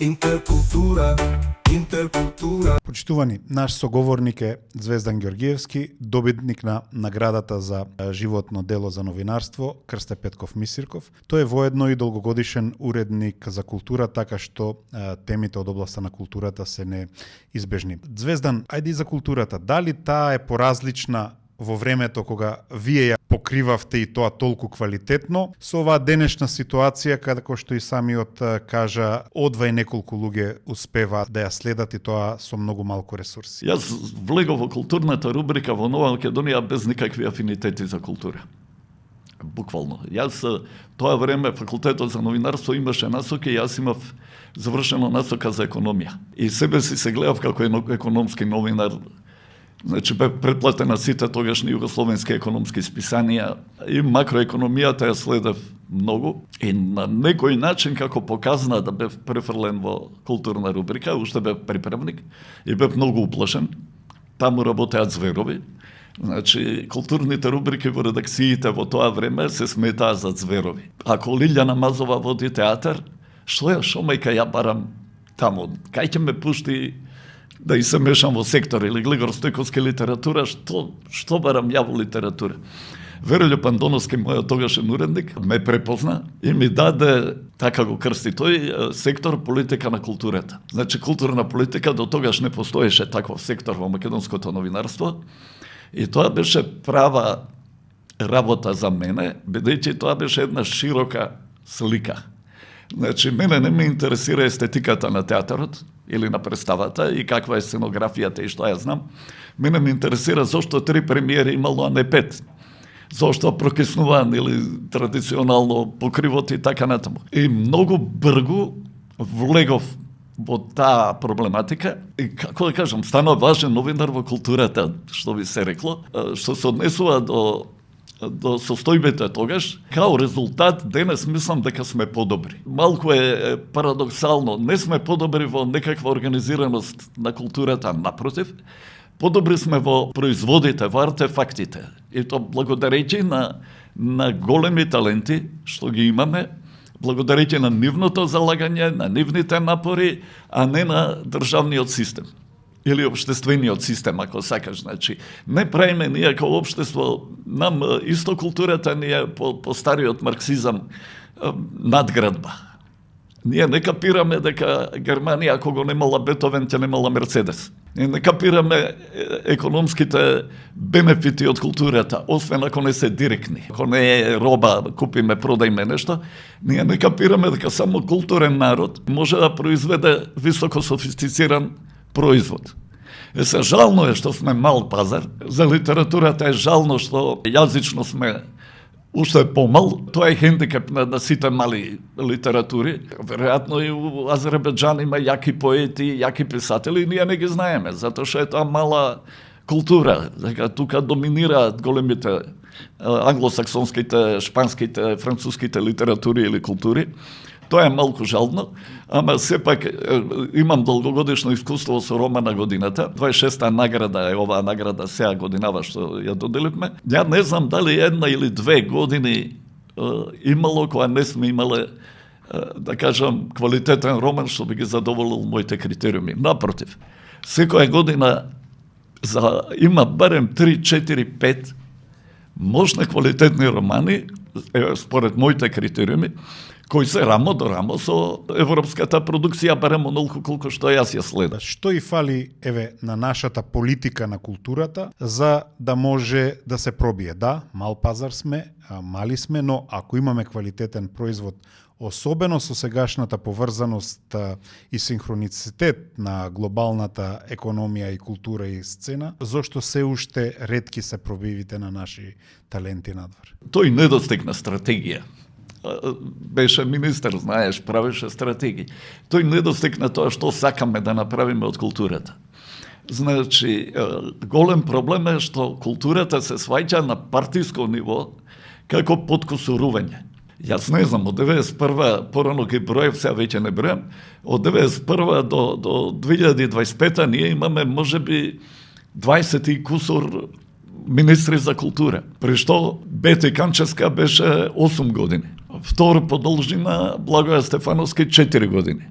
Интеркултура. Почитувани, наш соговорник е Звездан Ѓоргиевски, добитник на наградата за животно дело за новинарство Крсте Петков Мисирков. Тој е воедно и долгогодишен уредник за култура, така што темите од областа на културата се неизбежни. Звездан, ајде и за културата. Дали таа е поразлична во времето кога вие ја покривавте и тоа толку квалитетно, со оваа денешна ситуација, како што и самиот кажа, одвај неколку луѓе успеваат да ја следат и тоа со многу малку ресурси? Јас влегов во културната рубрика во Нова Македонија без никакви афинитети за култура. Буквално. Јас тоа време факултетот за новинарство имаше насоки, јас имав завршено насока за економија. И себе си се гледав како економски новинар. Значи, бе претплатена сите тогашни југословенски економски списанија и макроекономијата ја следев многу. И на некој начин, како показна да бев префрлен во културна рубрика, уште бев приправник и бев многу уплашен. Таму работеат зверови. Значи, културните рубрики во редакциите во тоа време се сметаа за зверови. Ако Лилјана Мазова води театар, што мајка ја барам таму? Кај ќе ме пушти да и се мешам во сектор, или Глигор Стојковски литература, што барам ја во литература? Веролјо Пандоновски, мојот тогашен уредник, ме препозна и ми даде, така го крсти тој, сектор политика на културата. Значи, културна политика до тогаш не постоеше таков сектор во македонското новинарство и тоа беше права работа за мене, бидејќи тоа беше една широка слика. Значи, мене не ме интересира естетиката на театарот или на представата и каква е сценографијата и што ја знам. Мене ме интересира зошто 3 премиери имало, а не 5. Зошто прокиснуван или традиционално покривот и така натаму. И многу бргу влегов во таа проблематика и, како да кажам, станав важен новинар во културата, што би се рекло, што се однесува до состојбите тогаш. Као резултат, денес мислам дека сме подобри. Малку е парадоксално, не сме подобри во некаква организираност на културата, напротив, подобри сме во производите, во артефактите. И то благодарејќи на големи таленти што ги имаме, благодарејќи на нивното залагање, на нивните напори, а не на државниот систем или општествениот систем, ако сакаш. Значи, не правиме ние како општество, нам исто културата ни е по стариот марксизам надградба. Ние не капираме дека Германија, ако го немала Бетовен, ќе немала Мерцедес. Ние не капираме економските бенефити од културата, освен ако не се директни. Ако не е роба, купиме, продајме нешто, ние не капираме дека само културен народ може да произведе високо софистициран производ. Се жално е што сме мал пазар, за литературата е жално што јазично сме уште помал, тоа е хендикеп на сите мали литератури. Веројатно и у Азербејџан има јаки поети, јаки писатели, ние не ги знаеме, затоа што е тоа мала култура. Дека тука доминираат големите англосаксонските, шпанските, француските литератури или култури. Тоа е малку жално, ама сепак имам долгогодишно искуство со Рома на годината. 26-та награда е оваа награда сега годинава што ја доделивме. Ја не знам дали 1 или 2 години имало која не сме имале, да кажам, квалитетен роман што би ги задоволил моите критериуми. Напротив, секоја година има барем 3, 4, 5 можни квалитетни романи, според моите критериуми, кои се рамо до рамо со европската продукција, барем онолку колку што јас ја следам. Што и фали, на нашата политика на културата, за да може да се пробие? Да, мал пазар сме, мали сме, но ако имаме квалитетен производ, особено со сегашната поврзаност и синхроницитет на глобалната економија и култура и сцена, зошто се уште ретки се пробивите на наши таленти надвор? Тој недостиг на стратегија. Беше министер, знаеш, правеше стратегии. Тој недостиг на тоа што сакаме да направиме од културата. Значи, голем проблем е што културата се сваќа на партиско ниво како подкусурување. Јас не знам, од 91-а, порано ги броев, сега веќе не броем, од 91-а до 2025-та ние имаме можеби 20 и кусур министри за култура, при што Бети Канчевска беше 8 години. Втор по должина Благоја Стефановски 4 години.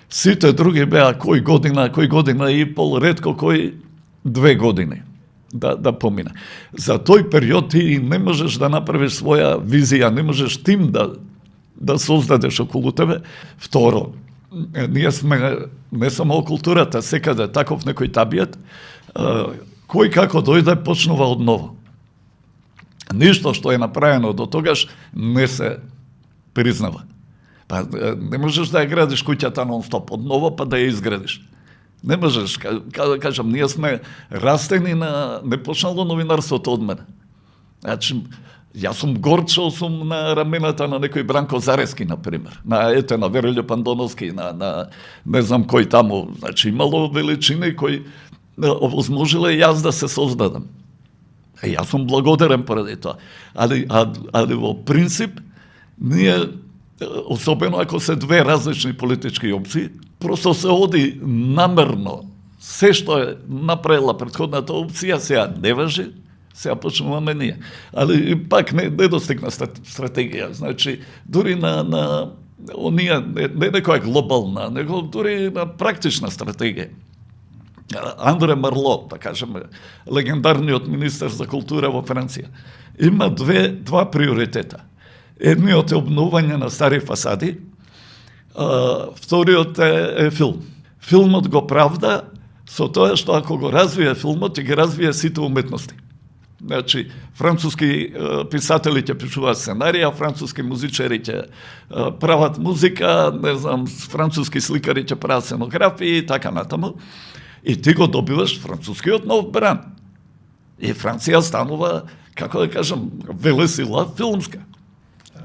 Сите други беа кој година и пол, ретко кој 2 години да помине. За тој период ти не можеш да направиш своја визија, не можеш тим да создадеш околу тебе. Второ, ние сме не само културата, секаде таков некој табијат, кој како дојде почнува од ново. Ништо што е направено до тогаш не се признава. Па не можеш да ја градиш куќата нон-стоп од ново, па да ја изградиш. Не можеш, кажам, ние сме растени не почнало новинарството од мене. Значи, јас сум горд што сум на рамената на некој Бранко Зарески, например, на Верелјо Пандоновски, на не знам кој таму. Значи, имало величини кои овозможиле јас да се создадам. Јас сум благодарен поради тоа. Али во принцип, ние, особено ако се 2 различни политички опции, просто се оди намерно. Се што е направила претходната опција, сега не важи, сега почнуваме ние. Али пак не достигна стратегија. Значи, дури на оние, не некоја глобална, него дури на практична стратегија. Андре Марло, да кажеме, легендарниот министер за култура во Франција, има два приоритета. Едниот е обновување на стари фасади, вториот е филм. Филмот го правда со тоа што ако го развие филмот, ќе ги развие сите уметности. Значи, француски писатели ќе пишуваат сценарија, француски музичари ќе прават музика, не знам, француски сликари ќе прават сценографии и така натаму. И ти го добиваш францускиот нов бран. И Франција станува, како да кажам, велесила филмска.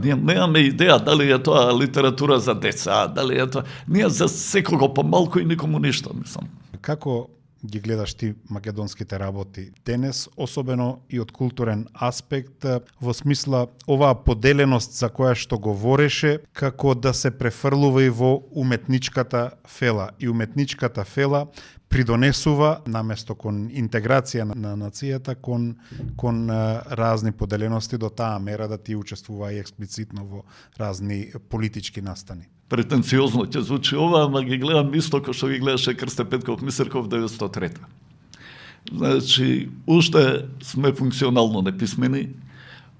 Ние немаме идеја дали е тоа литература за деца, дали е тоа... Ние за секого помалку и никому ништо, мислам. Како ги гледаш ти македонските работи денес, особено и од културен аспект, во смисла оваа поделеност за која што говореше, како да се префрлува и во уметничката фела. И уметничката фела придонесува наместо кон интеграција на нацијата кон разни поделености до таа мера да ти учествува и експлицитно во разни политички настани. Претенциозно ќе звучи ова, ама ги гледам исто кој што ги гледаше Крсте Петков Мисирков 1903. Значи, уште сме функционално неписмени,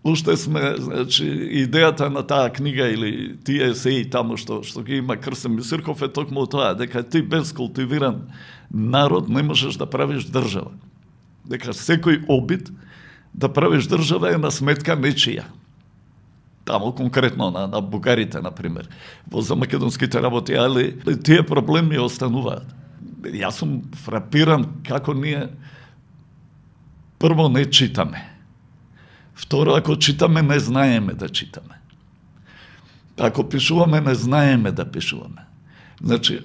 уште сме, значи, идејата на таа книга или тие есеи таму што ги има Крсте Мисирков е токму тоа, дека ти без култивиран народ не можеш да правиш држава. Дека секој обид да правиш држава е на сметка нечија. Таму конкретно на бугарите, например, во за македонските работи, али тие проблеми остануваат. Јас сум фрапиран како ние прво не читаме. Второ, ако читаме, не знаеме да читаме. Ако пишуваме, не знаеме да пишуваме. Значи,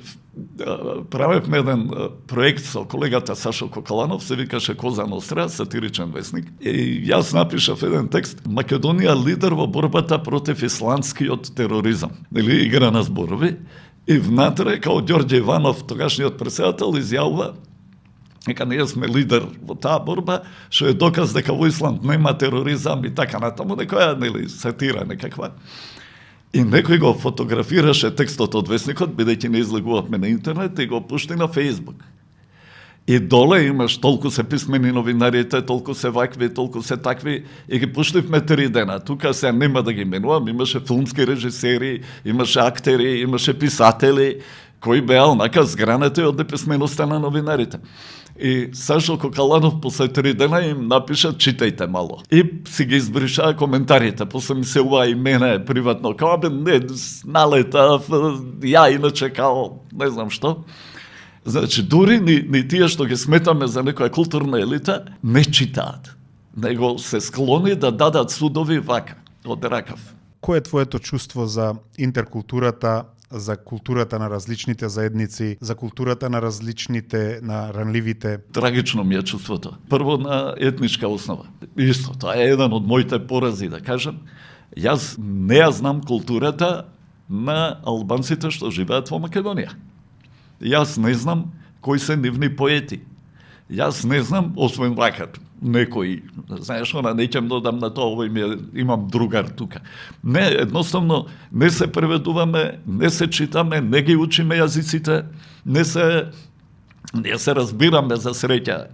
правевме еден проект со колегата Сашо Кокаланов, се викаше Коза Ностра, сатиричен весник, и јас напишав еден текст: Македонија лидер во борбата против исландскиот тероризам. Нели, игра на зборови, и внатре, као Ѓорѓе Иванов, тогашниот претседател, изјавува дека ние сме лидер во таа борба, што е доказ дека во Исланд нема тероризам и така натаму, некоја, нели, сатира некаква. И некој го фотографираше текстот од весникот, бидејќи не излегувавме на интернет, и го пушти на Фејсбук. И доле имаш толку се писмени новинарите, толку се вакви, толку се такви, и ги пуштивме 3 дена. Тука се нема да ги менувам, имаше филмски режисери, имаше актери, имаше писатели, кои беа онака згранети од неписменоста на новинарите. И Сашо Кокаланов после 3 дена им напиша: читајте мало. И си ги избришаа коментарите. После ми се ува и мене приватно, као бе, не, налетав, ја иначе као, не знам што. Значи, дури ни тие што ги сметаме за некоја културна елита, не читаат. Него се склони да дадат судови вака, од ракав. Кој е твоето чувство за интеркултурата, за културата на различните заедници, за културата на различните, на ранливите? Трагично ми е чувството. Прво на етничка основа. Исто, тоа е еден од моите порази, да кажам. Јас не ја знам културата на албанците што живеат во Македонија. Јас не знам кои се нивни поети. Јас не знам, освен вака, некој, знаеш, не ќе додам на тоа, имам другар тука. Не, едноставно, не се преведуваме, не се читаме, не ги учиме јазиците, не се разбираме за среќа.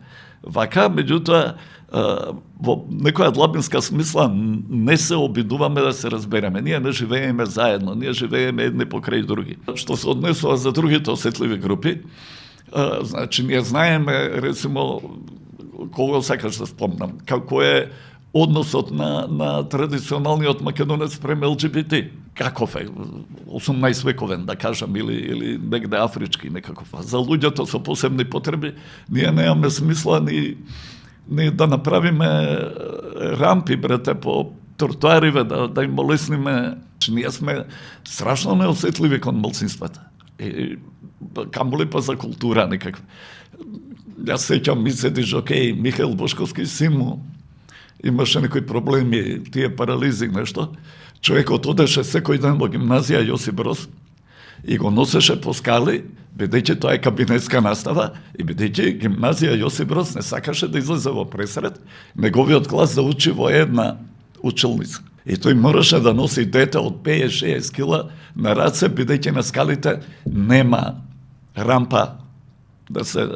Вака, меѓутоа, во некоја длабинска смисла не се обидуваме да се разбереме. Ние не живееме заедно, ние живееме едни покрај други. Што се однесува за другите осетливи групи, значи ние знаеме, рецимо, кого сакаш да спомнам, како е односот на традиционалниот македонец према ЛГБТ. Каков е? 18 вековен, да кажам, или негде афрички некаков. За луѓето со посебни потреби, ние немаме смисла ни да направиме рампи, брате, по тротоариве, да им олесниме. Ние сме страшно неосетливи кон малцинствата. Камоли па за култура некаква. Јас сеќам, ми седиш, окей, Михаил Бошковски син му имаше некои проблеми, тие парализи, нешто. Човекот одеше секој ден во гимназија Јосип Брос и го носеше по скали, бидејќи тоа е кабинетска настава и бидејќи гимназија Јосип Брос не сакаше да излезе во пресред, неговиот клас да учи во една училница. И тој мораше да носи дете од 50-60 кила на раце, бидејќи на скалите нема рампа да се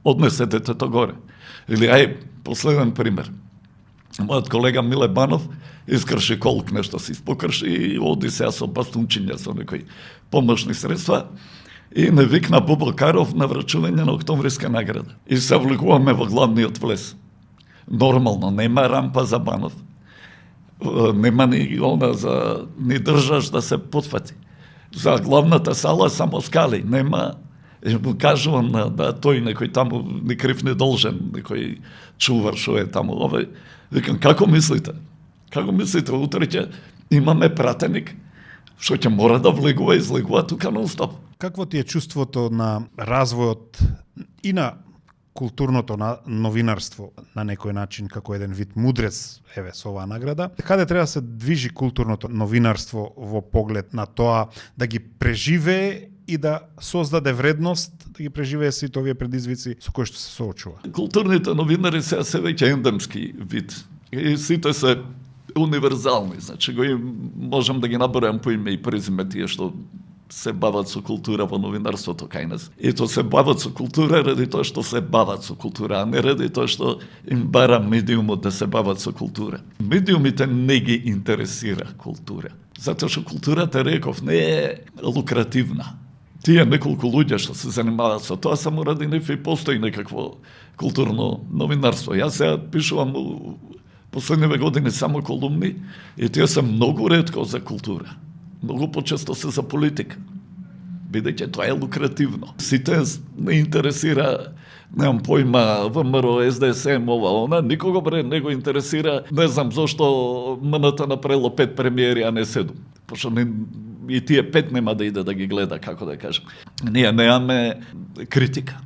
однесе детето горе. Или последен пример. Мојот колега Миле Банов искрши колк, нешто се испокрши и оди сега со бастунчиња, со некои помошни средства и не викна Бобо Каров на врачување на октомвриска награда. И се влегуваме во главниот влез. Нормално, нема рампа за Банов. Нема ни држаш да се потфати. За главната сала само скали, нема. Му кажувам да тој некој таму ни крив не должен, некој чувар што е таму. Викам, како мислите? Како мислите, утре ќе имаме пратеник што ќе мора да влегува и излегува тука нон-стоп. Какво ти е чувството на развојот и на културното новинарство на некој начин како еден вид мудрец, еве, со оваа награда? Каде треба да се движи културното новинарство во поглед на тоа да ги преживее и да создаде вредност, да ги преживее сите овие предизвици со кои што се соочува? Културните новинари се веќе ендемски вид. И сите се универзални, значи можам да ги набројам по име и презиме тие што се бават со култура во новинарството кај нас. И то се бават со култура ради тоа што се бават со култура, а не ради тоа што им бара медиумот да се бават со култура. Медиумите не ги интересира култура, затоа што културата, реков, не е лукративна. Тие неколку луѓе што се занимаваат со тоа само ради нив и постои некакво културно новинарство. Јас сега пишувам последниве години само колумни и тие се многу ретко за култура. Многу почесто се за политика. Бидејќи тоа е лукративно. Сите не интересира, немам појма, ВМРО, СДСМ, она, никого не го интересира, не знам зошто МНТ направило 5 премиери, а не 7. Пошто и тие 5 нема да иде да ги гледа, како да кажем. Ние немаме критика.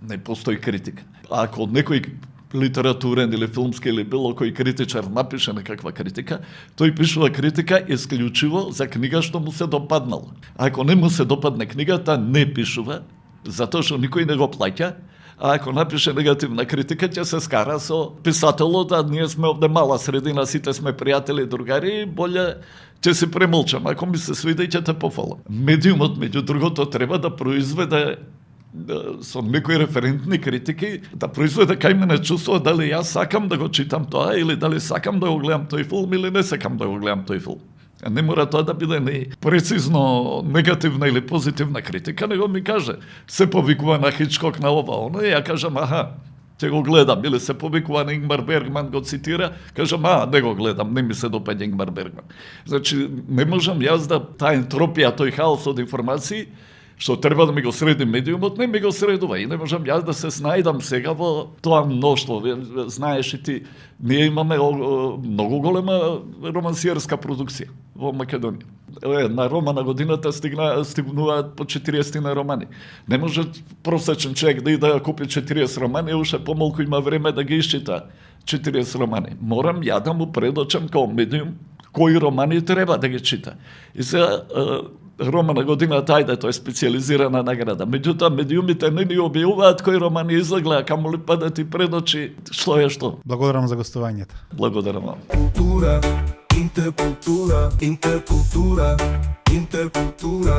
Не постои критика. Ако некој литературен или филмски или било кој критичар напише некаква критика, тој пишува критика исклучиво за книга што му се допаднало. Ако не му се допадне книгата, не пишува, затоа што никој не го плаќа, а ако напише негативна критика, ќе се скара со писателот, а ние сме овде мала средина, сите сме пријатели, другари, боле ќе се премолчам. Ако ми се свиде, ќе те пофалам. Медиумот, меѓу другото, треба да произведе со некои референтни критики, да произведе кај мене чувство дали јас сакам да го читам тоа или дали сакам да го гледам тој филм или не сакам да го гледам тој филм. Не мора тоа да биде ни прецизно негативна или позитивна критика, него ми каже, се повикува на Хичкок на ова, оно, и ја кажам, аха, ќе го гледам, или се повикува на Ингмар Бергман, го цитира, кажам, не го гледам, не ми се допаѓа Ингмар Бергман. Значи, не можам јас да таа ентропија, тој хаос од информации, што треба да ми го среди медиумот, не ми го средува и не можам јас да се снајдам сега во тоа мноштво. Знаеш и ти, ние имаме многу голема романсиерска продукција во Македонија. На рома на годината стигнуваат по 40 на романи. Не може просечен човек да иде да купи 40 романи, уште помалку има време да ги исчита 40 романи. Морам ја да му предочам као медиум кои романи треба да ги чита. И сега роман на годината, ајде, тоа е специјализирана награда. Меѓутоа, медиумите не ни објавуваат кој роман е излегла, камо ли па да ти предочи што е што. Благодарам за гостувањето. Благодарам вам. Cultura, intercultura, intercultura, intercultura.